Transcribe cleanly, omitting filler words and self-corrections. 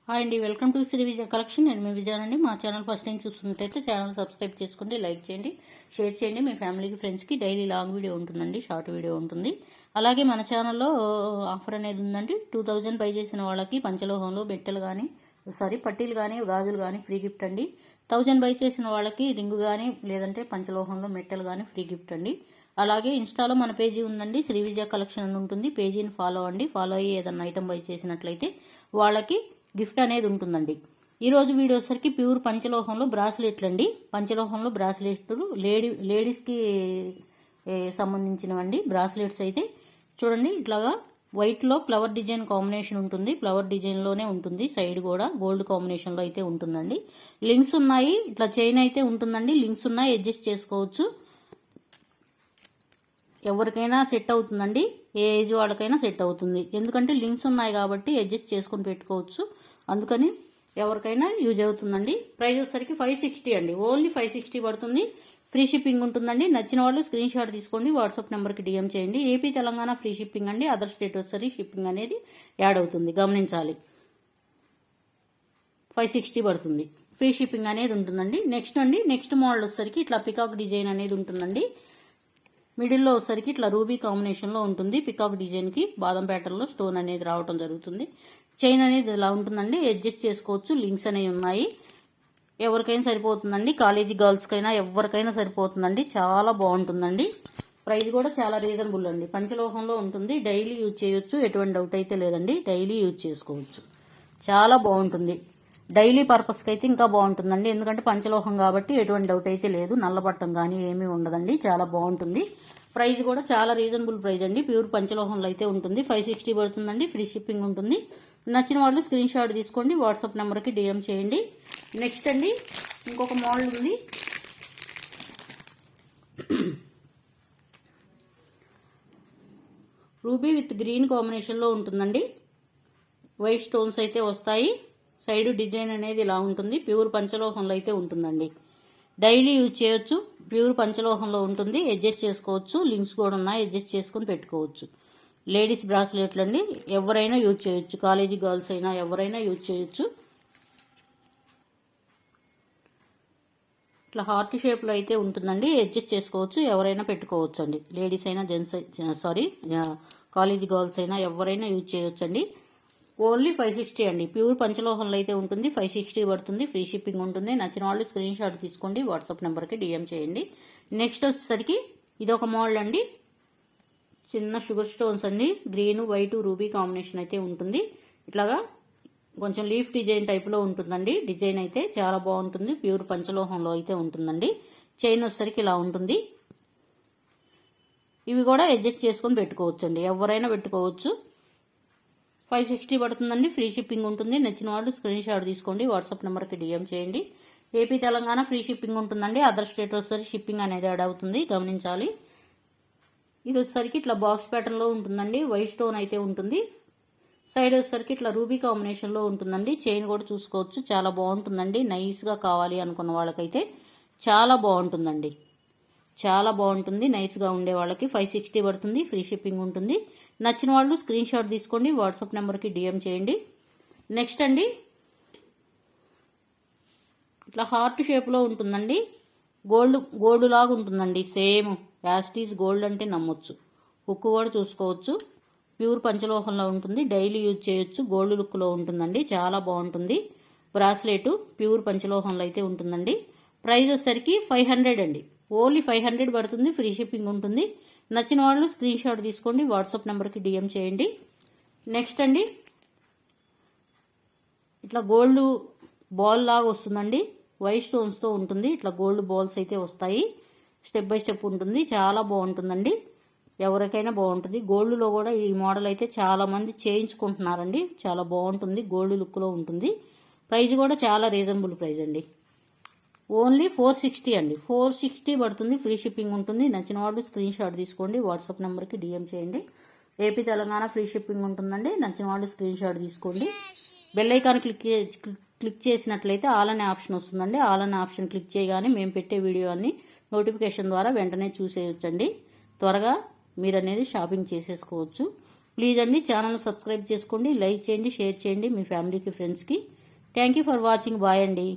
Hi అండి, welcome to Sri Vijaya collection. నేను మీ విజయానండి. మా ఛానల్ ఫస్ట్ టైం చూస్తున్నట్టయితే ఛానల్ సబ్స్క్రైబ్ చేసుకోండి, లైక్ చేయండి, షేర్ చేయండి. మీ ఫ్యామిలీకి, ఫ్రెండ్స్కి డైలీ లాంగ్ వీడియో ఉంటుందండి, షార్ట్ వీడియో ఉంటుంది. అలాగే మన ఛానల్లో ఆఫర్ అనేది ఉందండి. 2000 పై చేసిన వాళ్ళకి పంచలోహంలో బెట్టెలు కానీ పట్టీలు కానీ గాజులు కానీ ఫ్రీ గిఫ్ట్ అండి. 1000 పై చేసిన వాళ్ళకి రింగు కానీ లేదంటే పంచలోహంలో మెట్టెలు కానీ ఫ్రీ గిఫ్ట్ అండి. అలాగే ఇన్స్టాలో మన పేజీ ఉందండి, శ్రీ విజయ కలెక్షన్ అని ఉంటుంది. పేజీని ఫాలో అండి. ఫాలో అయ్యి ఏదన్నా ఐటమ్ బై చేసినట్లయితే వాళ్ళకి గిఫ్ట్ అనేది ఉంటుందండి. ఈరోజు వీడియో వచ్చరికి ప్యూర్ పంచలోహంలో బ్రాస్లెట్లు అండి. పంచలోహంలో బ్రాస్లెట్లు లేడీస్కి సంబంధించినవండి. బ్రాస్లెట్స్ అయితే చూడండి, ఇట్లాగా వైట్లో ఫ్లవర్ డిజైన్ కాంబినేషన్ ఉంటుంది. ఫ్లవర్ డిజైన్లోనే ఉంటుంది. సైడ్ కూడా గోల్డ్ కాంబినేషన్లో అయితే ఉంటుందండి. లింక్స్ ఉన్నాయి. ఇట్లా చైన్ అయితే ఉంటుందండి. లింక్స్ ఉన్నాయి, అడ్జస్ట్ చేసుకోవచ్చు. ఎవరికైనా సెట్ అవుతుందండి. ఏ ఏజ్ వాళ్ళకైనా సెట్ అవుతుంది. ఎందుకంటే లింక్స్ ఉన్నాయి కాబట్టి అడ్జస్ట్ చేసుకుని పెట్టుకోవచ్చు. అందుకని ఎవరికైనా యూజ్ అవుతుందండి. ప్రైస్ వచ్చేసరికి 560 అండి. ఓన్లీ 560 పడుతుంది. ఫ్రీ షిప్పింగ్ ఉంటుందండి. నచ్చిన వాళ్ళు స్క్రీన్ షాట్ తీసుకోండి, వాట్సాప్ నెంబర్కి డిఎం చేయండి. ఏపీ తెలంగాణ ఫ్రీ షిప్పింగ్ అండి. అదర్ స్టేట్ వచ్చేసరికి షిప్పింగ్ అనేది యాడ్ అవుతుంది, గమనించాలి. 560 పడుతుంది. ఫ్రీ షిప్పింగ్ అనేది ఉంటుందండి. నెక్స్ట్ మోడల్ వచ్చేసరికి ఇట్లా పికాక్ డిజైన్ అనేది ఉంటుందండి. మిడిల్లో వచ్చేసరికి ఇట్లా రూబీ కాంబినేషన్లో ఉంటుంది. పికాక్ డిజైన్కి బాదం ప్యాటర్న్లో స్టోన్ అనేది రావడం జరుగుతుంది. చైన్ అనేది ఇలా ఉంటుందండి, అడ్జస్ట్ చేసుకోవచ్చు. లింక్స్ అనేవి ఉన్నాయి. ఎవరికైనా సరిపోతుందండి. కాలేజీ గర్ల్స్కైనా ఎవరికైనా సరిపోతుందండి. చాలా బాగుంటుందండి. ప్రైస్ కూడా చాలా రీజనబుల్ అండి. పంచలోహంలో ఉంటుంది. డైలీ యూజ్ చేయొచ్చు. ఎటువంటి డౌట్ అయితే లేదండి. డైలీ యూజ్ చేసుకోవచ్చు. చాలా బాగుంటుంది. డైలీ పర్పస్కి అయితే ఇంకా బాగుంటుందండి. ఎందుకంటే పంచలోహం కాబట్టి ఎటువంటి డౌట్ అయితే లేదు. నల్లబట్టం కానీ ఏమీ ఉండదండి. చాలా బాగుంటుంది. ప్రైస్ కూడా చాలా రీజనబుల్ ప్రైస్ అండి. ప్యూర్ పంచలోహంలో అయితే ఉంటుంది. 560 పడుతుందండి. ఫ్రీ షిప్పింగ్ ఉంటుంది. నచ్చిన వాళ్ళు స్క్రీన్ షాట్ తీసుకోండి, వాట్సాప్ నెంబర్కి డిఎం చేయండి. నెక్స్ట్ అండి, ఇంకొక మోడల్ ఉంది. రూబీ విత్ గ్రీన్ కాంబినేషన్లో ఉంటుందండి. వైట్ స్టోన్స్ అయితే వస్తాయి. సైడ్ డిజైన్ అనేది ఇలా ఉంటుంది. ప్యూర్ పంచలోహంలో అయితే ఉంటుందండి. డైలీ యూజ్ చేయొచ్చు. ప్యూర్ పంచలోహంలో ఉంటుంది. అడ్జస్ట్ చేసుకోవచ్చు. లింక్స్ కూడా ఉన్నాయి, అడ్జస్ట్ చేసుకుని పెట్టుకోవచ్చు. లేడీస్ బ్రాస్లెట్లు అండి. ఎవరైనా యూజ్ చేయొచ్చు. కాలేజీ గర్ల్స్ అయినా ఎవరైనా యూజ్ చేయొచ్చు. ఇట్లా హార్ట్ షేప్లో అయితే ఉంటుందండి. అడ్జస్ట్ చేసుకోవచ్చు. ఎవరైనా పెట్టుకోవచ్చు అండి. లేడీస్ అయినా కాలేజీ గర్ల్స్ అయినా ఎవరైనా యూజ్ చేయొచ్చండి. ఓన్లీ 560 అండి. ప్యూర్ పంచలోహంలో అయితే ఉంటుంది. 560 పడుతుంది. ఫ్రీ షిప్పింగ్ ఉంటుంది. నచ్చిన వాళ్ళు స్క్రీన్ షాట్ తీసుకోండి, వాట్సాప్ నెంబర్కి డిఎం చేయండి. నెక్స్ట్ వచ్చేసరికి ఇదొక మోడల్ అండి. చిన్న షుగర్ స్టోన్స్ అండి. గ్రీన్ వైట్ రూబీ కాంబినేషన్ అయితే ఉంటుంది. ఇట్లాగా కొంచెం లీఫ్ డిజైన్ టైప్లో ఉంటుందండి. డిజైన్ అయితే చాలా బాగుంటుంది. ప్యూర్ పంచలోహంలో అయితే ఉంటుందండి. చైన్ వచ్చేసరికి ఇలా ఉంటుంది. ఇవి కూడా అడ్జస్ట్ చేసుకొని పెట్టుకోవచ్చు అండి. ఎవరైనా పెట్టుకోవచ్చు. 560 పడుతుందండి. ఫ్రీ షిప్పింగ్ ఉంటుంది. నచ్చిన వాళ్ళు స్క్రీన్ షాట్ తీసుకోండి, వాట్సాప్ నెంబర్కి డిఎం చేయండి. ఏపీ తెలంగాణ ఫ్రీ షిప్పింగ్ ఉంటుందండి. అదర్ స్టేట్ వచ్చేసరికి షిప్పింగ్ అనేది యాడ్ అవుతుంది, గమనించాలి. ఇది వచ్చేసరికి ఇట్లా బాక్స్ ప్యాటర్న్లో ఉంటుందండి. వైట్ స్టోన్ అయితే ఉంటుంది. సైడ్ వచ్చేసరికి ఇట్లా రూబీ కాంబినేషన్లో ఉంటుందండి. చైన్ కూడా చూసుకోవచ్చు. చాలా బాగుంటుందండి. నైస్గా కావాలి అనుకున్న వాళ్ళకైతే చాలా బాగుంటుందండి. చాలా బాగుంటుంది. నైస్గా ఉండే వాళ్ళకి 560 పడుతుంది. ఫ్రీ షిప్పింగ్ ఉంటుంది. నచ్చిన వాళ్ళు స్క్రీన్ షాట్ తీసుకోండి, వాట్సాప్ నెంబర్కి డిఎం చేయండి. నెక్స్ట్ అండి, ఇట్లా హార్ట్ షేప్లో ఉంటుందండి. గోల్డ్ లాగా ఉంటుందండి. సేమ్ యాస్టీస్ గోల్డ్ అంటే నమ్మొచ్చు. హుక్ కూడా చూసుకోవచ్చు. ప్యూర్ పంచలోహంలో ఉంటుంది. డైలీ యూజ్ చేయొచ్చు. గోల్డ్ లుక్లో ఉంటుందండి. చాలా బాగుంటుంది. బ్రాస్లెట్ ప్యూర్ పంచలోహంలో అయితే ఉంటుందండి. ప్రైస్ వచ్చేసరికి 500 అండి. ఓన్లీ 500 పడుతుంది. ఫ్రీ షిప్పింగ్ ఉంటుంది. నచ్చిన వాళ్ళు స్క్రీన్ షాట్ తీసుకోండి, వాట్సాప్ నెంబర్కి డిఎం చేయండి. నెక్స్ట్ అండి, ఇట్లా గోల్డ్ బాల్ లాగా వస్తుందండి. వైట్ స్టోన్స్తో ఉంటుంది. ఇట్లా గోల్డ్ బాల్స్ అయితే వస్తాయి. స్టెప్ బై స్టెప్ ఉంటుంది. చాలా బాగుంటుందండి. ఎవరికైనా బాగుంటుంది. గోల్డ్లో కూడా ఈ మోడల్ అయితే చాలా మంది చేయించుకుంటున్నారండి. చాలా బాగుంటుంది. గోల్డ్ లుక్లో ఉంటుంది. ప్రైస్ కూడా చాలా రీజనబుల్ ప్రైస్ అండి. ఓన్లీ 460 అండి. 460 పడుతుంది. ఫ్రీ షిప్పింగ్ ఉంటుంది. నచ్చిన వాళ్ళు స్క్రీన్ షాట్ తీసుకోండి, వాట్సాప్ నెంబర్కి డిఎం చేయండి. ఏపీ తెలంగాణ ఫ్రీ షిప్పింగ్ ఉంటుందండి. నచ్చిన వాళ్ళు స్క్రీన్ షాట్ తీసుకోండి. బెల్ ఐకాన్ క్లిక్ చేసినట్లయితే ఆల్ అనే ఆప్షన్ వస్తుందండి. ఆల్ అనే ఆప్షన్ క్లిక్ చేయగానే మేము పెట్టే వీడియో అన్ని నోటిఫికేషన్ ద్వారా వెంటనే చూసేయొచ్చండి. త్వరగా మీరు అనేది షాపింగ్ చేసేసుకోవచ్చు. ప్లీజ్ అండి ఛానల్ సబ్స్క్రైబ్ చేసుకోండి, లైక్ చేయండి, షేర్ చేయండి మీ ఫ్యామిలీకి, ఫ్రెండ్స్కి. Thank you for watching. Bye అండి.